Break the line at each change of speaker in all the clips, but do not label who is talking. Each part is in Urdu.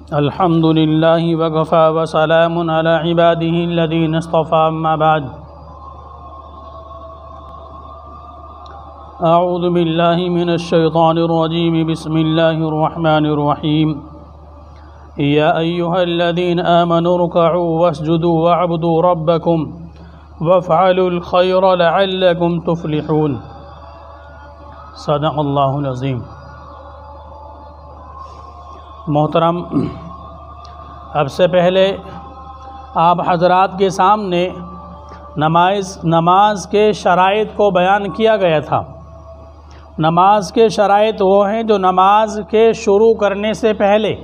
الحمد لله وكفى وسلام على عباده الذين اصطفى أما بعد أعوذ بالله من الشيطان الرجيم بسم الله الرحمن الرحيم يا أيها الذين آمنوا اركعوا واسجدوا واعبدوا ربكم وافعلوا الخير لعلكم تفلحون صدق اللہ العظیم۔ محترم، اب سے پہلے آپ حضرات کے سامنے نماز کے شرائط کو بیان کیا گیا تھا۔ نماز کے شرائط وہ ہیں جو نماز کے شروع کرنے سے پہلے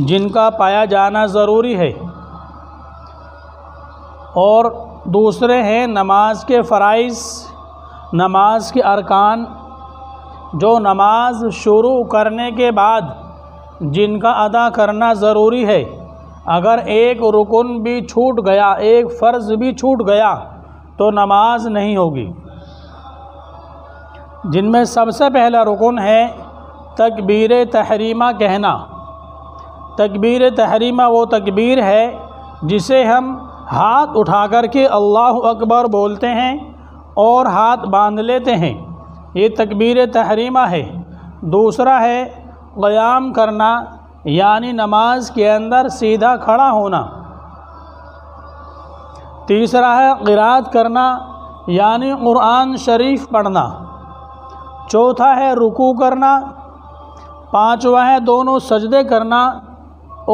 جن کا پایا جانا ضروری ہے، اور دوسرے ہیں نماز کے فرائض، نماز کے ارکان جو نماز شروع کرنے کے بعد جن کا ادا کرنا ضروری ہے۔ اگر ایک رکن بھی چھوٹ گیا، ایک فرض بھی چھوٹ گیا تو نماز نہیں ہوگی۔ جن میں سب سے پہلا رکن ہے تکبیر تحریمہ کہنا۔ تکبیر تحریمہ وہ تکبیر ہے جسے ہم ہاتھ اٹھا کر کے اللہ اکبر بولتے ہیں اور ہاتھ باندھ لیتے ہیں، یہ تکبیر تحریمہ ہے۔ دوسرا ہے قیام کرنا، یعنی نماز کے اندر سیدھا کھڑا ہونا۔ تیسرا ہے قرات کرنا، یعنی قرآن شریف پڑھنا۔ چوتھا ہے رکوع کرنا۔ پانچواں ہے دونوں سجدے کرنا،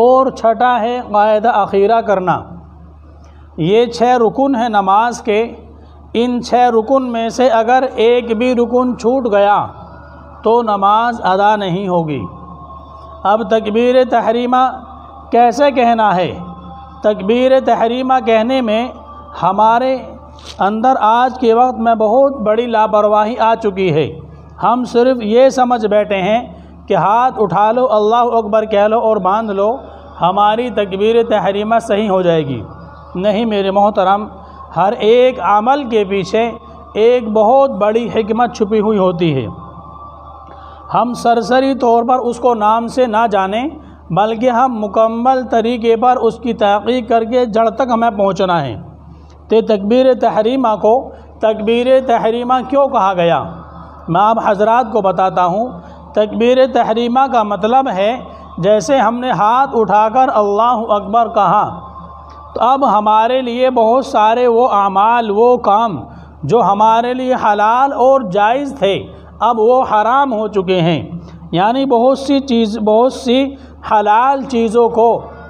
اور چھٹا ہے قاعدہ اخیرہ کرنا۔ یہ 6 رکن ہیں نماز کے۔ ان 6 رکن میں سے اگر ایک بھی رکن چھوٹ گیا تو نماز ادا نہیں ہوگی۔ اب تکبیر تحریمہ کیسے کہنا ہے؟ تکبیر تحریمہ کہنے میں ہمارے اندر آج کے وقت میں بہت بڑی لاپرواہی آ چکی ہے۔ ہم صرف یہ سمجھ بیٹھے ہیں کہ ہاتھ اٹھا لو، اللہ اکبر کہہ لو اور باندھ لو، ہماری تکبیر تحریمہ صحیح ہو جائے گی۔ نہیں میرے محترم، ہر ایک عمل کے پیچھے ایک بہت بڑی حکمت چھپی ہوئی ہوتی ہے۔ ہم سرسری طور پر اس کو نام سے نہ جانیں، بلکہ ہم مکمل طریقے پر اس کی تحقیق کر کے جڑ تک ہمیں پہنچنا ہے۔ تو تکبیر تحریمہ کو تکبیر تحریمہ کیوں کہا گیا؟ میں آپ حضرات کو بتاتا ہوں۔ تکبیر تحریمہ کا مطلب ہے جیسے ہم نے ہاتھ اٹھا کر اللہ اکبر کہا، تو اب ہمارے لیے بہت سارے وہ اعمال، وہ کام جو ہمارے لیے حلال اور جائز تھے، اب وہ حرام ہو چکے ہیں۔ یعنی بہت سی حلال چیزوں کو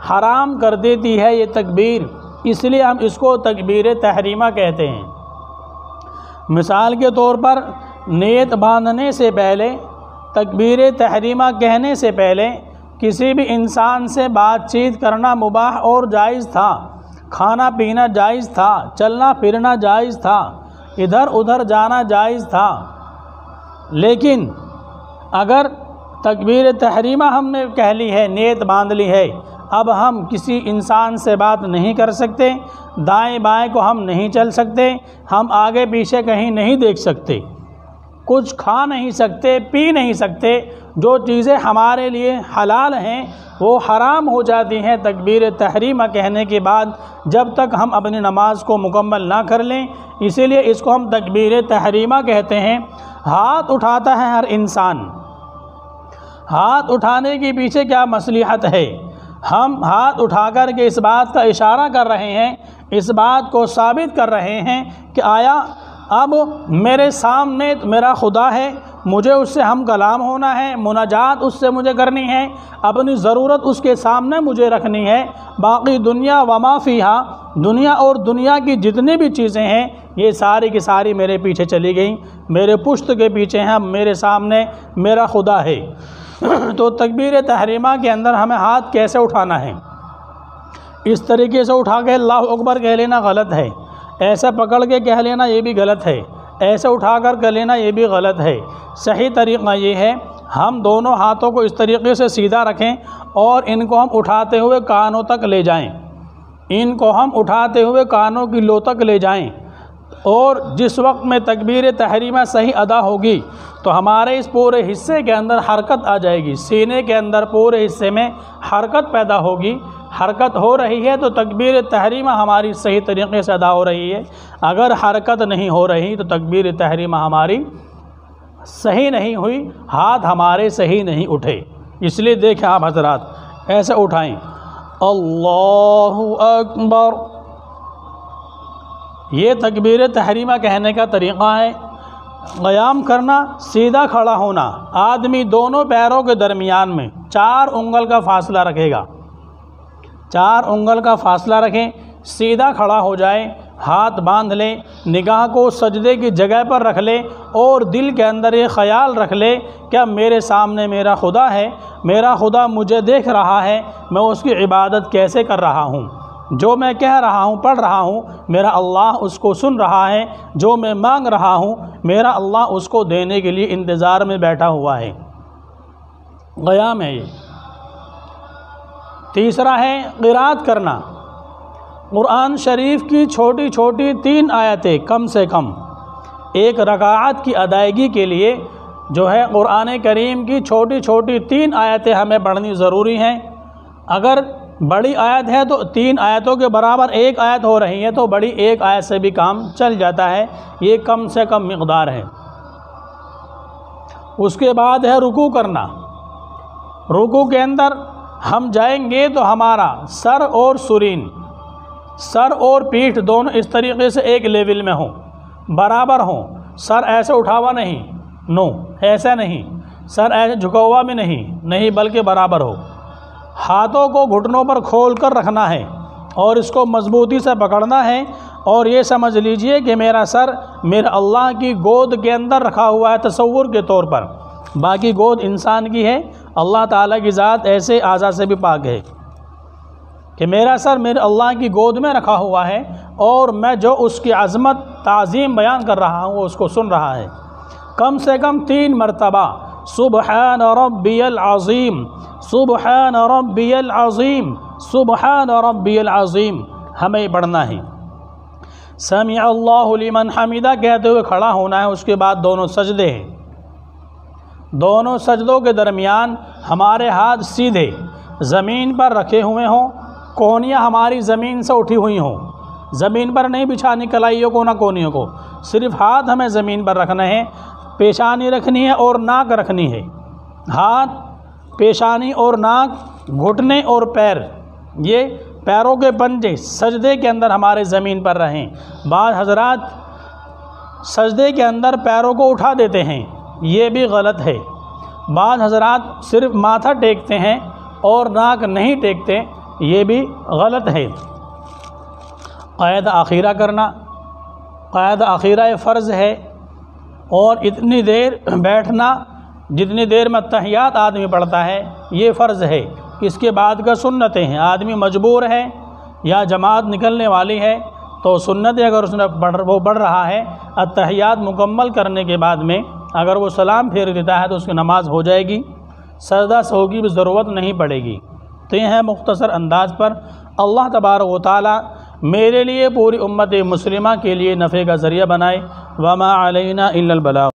حرام کر دیتی ہے یہ تکبیر، اس لیے ہم اس کو تکبیر تحریمہ کہتے ہیں۔ مثال کے طور پر نیت باندھنے سے پہلے، تکبیر تحریمہ کہنے سے پہلے کسی بھی انسان سے بات چیت کرنا مباح اور جائز تھا، کھانا پینا جائز تھا، چلنا پھرنا جائز تھا، ادھر ادھر جانا جائز تھا۔ لیکن اگر تکبیر تحریمہ ہم نے کہہ لی ہے، نیت باندھ لی ہے، اب ہم کسی انسان سے بات نہیں کر سکتے، دائیں بائیں کو ہم نہیں چل سکتے، ہم آگے پیچھے کہیں نہیں دیکھ سکتے، کچھ کھا نہیں سکتے، پی نہیں سکتے۔ جو چیزیں ہمارے لیے حلال ہیں وہ حرام ہو جاتی ہیں تکبیر تحریمہ کہنے کے بعد، جب تک ہم اپنی نماز کو مکمل نہ کر لیں۔ اسی لیے اس کو ہم تکبیر تحریمہ کہتے ہیں۔ ہاتھ اٹھاتا ہے ہر انسان، ہاتھ اٹھانے کے پیچھے کیا مصلحت ہے؟ ہم ہاتھ اٹھا کر کے اس بات کا اشارہ کر رہے ہیں، اس بات کو ثابت کر رہے ہیں کہ آیا اب میرے سامنے میرا خدا ہے، مجھے اس سے ہم کلام ہونا ہے، مناجات اس سے مجھے کرنی ہے، اپنی ضرورت اس کے سامنے مجھے رکھنی ہے۔ باقی دنیا وما فیہا، دنیا اور دنیا کی جتنی بھی چیزیں ہیں یہ ساری کی ساری میرے پیچھے چلی گئیں، میرے پشت کے پیچھے ہیں، میرے سامنے میرا خدا ہے۔ تو تکبیر تحریمہ کے اندر ہمیں ہاتھ کیسے اٹھانا ہے؟ اس طریقے سے اٹھا کے اللہ اکبر کہہ لینا غلط ہے، ایسے پکڑ کے کہہ لینا یہ بھی غلط ہے، ایسے اٹھا کر کہہ لینا یہ بھی غلط ہے۔ صحیح طریقہ یہ ہے ہم دونوں ہاتھوں کو اس طریقے سے سیدھا رکھیں اور ان کو ہم اٹھاتے ہوئے کانوں تک لے جائیں، ان کو ہم اٹھاتے ہوئے کانوں کی لو تک لے جائیں، اور جس وقت میں تکبیر تحریمہ صحیح ادا ہوگی تو ہمارے اس پورے حصے کے اندر حرکت آ جائے گی، سینے کے اندر پورے حصے میں حرکت پیدا ہوگی۔ حرکت ہو رہی ہے تو تکبیر تحریمہ ہماری صحیح طریقے سے ادا ہو رہی ہے، اگر حرکت نہیں ہو رہی تو تکبیر تحریمہ ہماری صحیح نہیں ہوئی، ہاتھ ہمارے صحیح نہیں اٹھے۔ اس لیے دیکھیں آپ حضرات ایسے اٹھائیں، اللہ اکبر، یہ تکبیر تحریمہ کہنے کا طریقہ ہے۔ قیام کرنا، سیدھا کھڑا ہونا، آدمی دونوں پیروں کے درمیان میں 4 انگل کا فاصلہ رکھے گا، 4 انگل کا فاصلہ رکھیں، سیدھا کھڑا ہو جائے، ہاتھ باندھ لے، نگاہ کو سجدے کی جگہ پر رکھ لے اور دل کے اندر یہ خیال رکھ لے کہ میرے سامنے میرا خدا ہے، میرا خدا مجھے دیکھ رہا ہے، میں اس کی عبادت کیسے کر رہا ہوں، جو میں کہہ رہا ہوں پڑھ رہا ہوں میرا اللہ اس کو سن رہا ہے، جو میں مانگ رہا ہوں میرا اللہ اس کو دینے کے لیے انتظار میں بیٹھا ہوا ہے۔ قیام ہے یہ۔ تیسرا ہے قرأت کرنا، قرآن شریف کی چھوٹی چھوٹی 3 آیتیں کم سے کم ایک رکعت کی ادائیگی کے لیے جو ہے قرآن کریم کی چھوٹی چھوٹی 3 آیتیں ہمیں پڑھنی ضروری ہیں۔ اگر بڑی آیت ہے تو 3 آیتوں کے برابر 1 آیت ہو رہی ہے تو بڑی 1 آیت سے بھی کام چل جاتا ہے، یہ کم سے کم مقدار ہے۔ اس کے بعد ہے رکوع کرنا۔ رکوع کے اندر ہم جائیں گے تو ہمارا سر اور سرین، سر اور پیٹھ دونوں اس طریقے سے ایک لیول میں ہوں، برابر ہوں، سر ایسے اٹھا ہوا نہیں، ایسا نہیں، سر ایسے جھکا ہوا بھی نہیں بلکہ برابر ہو۔ ہاتھوں کو گھٹنوں پر کھول کر رکھنا ہے اور اس کو مضبوطی سے پکڑنا ہے اور یہ سمجھ لیجئے کہ میرا سر میرے اللہ کی گود کے اندر رکھا ہوا ہے تصور کے طور پر، باقی گود انسان کی ہے، اللہ تعالیٰ کی ذات ایسے اعضاء سے بھی پاک ہے کہ میرا سر میرے اللہ کی گود میں رکھا ہوا ہے اور میں جو اس کی عظمت تعظیم بیان کر رہا ہوں وہ اس کو سن رہا ہے۔ کم سے کم 3 مرتبہ سبحان ربی العظیم، سبحان ربی العظیم، سبحان ربی العظیم ہمیں پڑھنا ہے۔ سمع اللہ لمن حمدہ کہتے ہوئے کھڑا ہونا ہے۔ اس کے بعد دونوں سجدے ہیں، دونوں سجدوں کے درمیان ہمارے ہاتھ سیدھے زمین پر رکھے ہوئے ہوں، کونیاں ہماری زمین سے اٹھی ہوئی ہوں، زمین پر نہیں بچھانی کلائیوں کو نہ کونیوں کو، صرف ہاتھ ہمیں زمین پر رکھنا ہے، پیشانی رکھنی ہے اور ناک رکھنی ہے، ہاتھ، پیشانی اور ناک، گھٹنے اور پیر، یہ پیروں کے پنجے سجدے کے اندر ہمارے زمین پر رہیں۔ بعض حضرات سجدے کے اندر پیروں کو اٹھا دیتے ہیں، یہ بھی غلط ہے۔ بعض حضرات صرف ماتھا ٹیکتے ہیں اور ناک نہیں ٹیکتے، یہ بھی غلط ہے۔ قید اخیرہ کرنا، قید اخیرہ فرض ہے اور اتنی دیر بیٹھنا جتنی دیر میں تحیات آدمی پڑھتا ہے یہ فرض ہے، اس کے بعد کا سنتیں ہیں۔ آدمی مجبور ہے یا جماعت نکلنے والی ہے تو سنت اگر اس نے وہ پڑھ رہا ہے، التحیات مکمل کرنے کے بعد میں اگر وہ سلام پھیر دیتا ہے تو اس کی نماز ہو جائے گی، سجدہ سہو کی بھی ضرورت نہیں پڑے گی۔ تو یہ ہے مختصر انداز پر۔ اللہ تبارک و تعالی میرے لیے پوری امت مسلمہ کے لیے نفع کا ذریعہ بنائے۔ وما علینا الا البلاغ۔